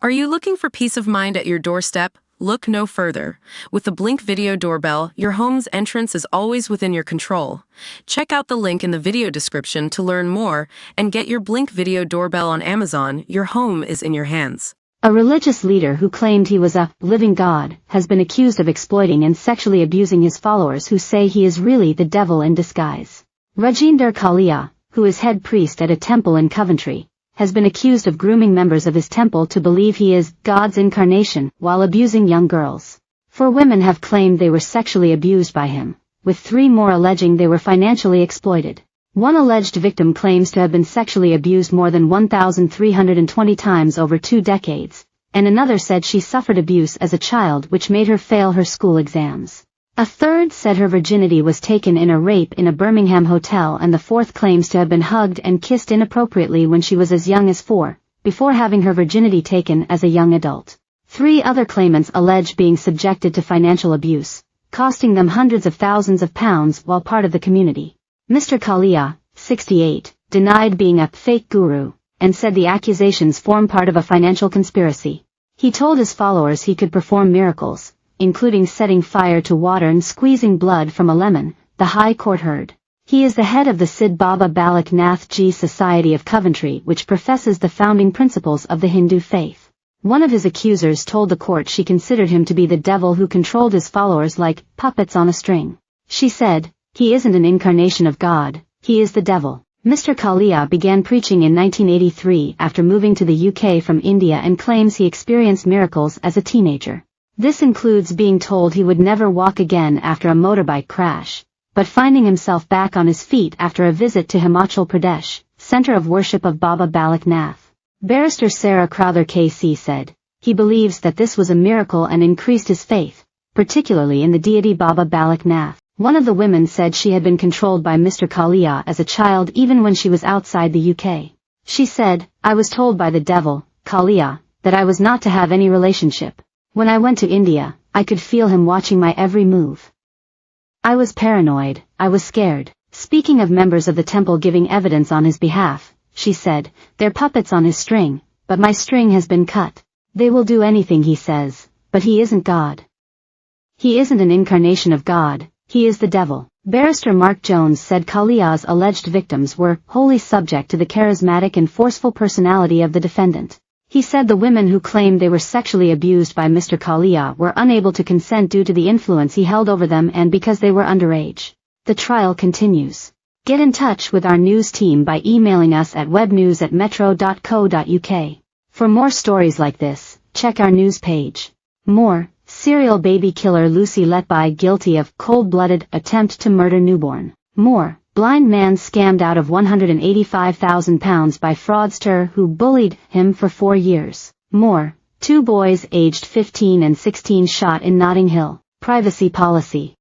Are you looking for peace of mind at your doorstep? Look no further. With the Blink Video Doorbell, your home's entrance is always within your control. Check out the link in the video description to learn more and get your Blink Video Doorbell on Amazon. Your home is in your hands. A religious leader who claimed he was a living God has been accused of exploiting and sexually abusing his followers who say he is really the devil in disguise. Rajinder Kalia, who is head priest at a temple in Coventry, has been accused of grooming members of his temple to believe he is God's incarnation while abusing young girls. 4 women have claimed they were sexually abused by him, with 3 more alleging they were financially exploited. One alleged victim claims to have been sexually abused more than 1,320 times over 2 decades, and another said she suffered abuse as a child which made her fail her school exams. A third said her virginity was taken in a rape in a Birmingham hotel, and the 4th claims to have been hugged and kissed inappropriately when she was as young as 4, before having her virginity taken as a young adult. 3 other claimants allege being subjected to financial abuse, costing them hundreds of thousands of pounds while part of the community. Mr. Kalia, 68, denied being a fake guru, and said the accusations form part of a financial conspiracy. He told his followers he could perform miracles, including setting fire to water and squeezing blood from a lemon, the High Court heard. He is the head of the Sid Baba Balak Nath Ji Society of Coventry, which professes the founding principles of the Hindu faith. One of his accusers told the court she considered him to be the devil who controlled his followers like puppets on a string. She said, "He isn't an incarnation of God, he is the devil." Mr. Kalia began preaching in 1983 after moving to the UK from India and claims he experienced miracles as a teenager. This includes being told he would never walk again after a motorbike crash, but finding himself back on his feet after a visit to Himachal Pradesh, center of worship of Baba Balak Nath. Barrister Sarah Crowther KC said, he believes that this was a miracle and increased his faith, particularly in the deity Baba Balak Nath. One of the women said she had been controlled by Mr. Kalia as a child even when she was outside the UK. She said, "I was told by the devil, Kalia, that I was not to have any relationship. When I went to India, I could feel him watching my every move. I was paranoid, I was scared." Speaking of members of the temple giving evidence on his behalf, she said, "They're puppets on his string, but my string has been cut. They will do anything he says, but he isn't God. He isn't an incarnation of God, he is the devil." Barrister Mark Jones said Kalia's alleged victims were wholly subject to the charismatic and forceful personality of the defendant. He said the women who claimed they were sexually abused by Mr. Kalia were unable to consent due to the influence he held over them and because they were underage. The trial continues. Get in touch with our news team by emailing us at webnews@metro.co.uk. For more stories like this, check our news page. More, serial baby killer Lucy Letby guilty of cold-blooded attempt to murder newborn. More, blind man scammed out of £185,000 by fraudster who bullied him for 4 years. More, 2 boys aged 15 and 16 shot in Notting Hill. Privacy policy.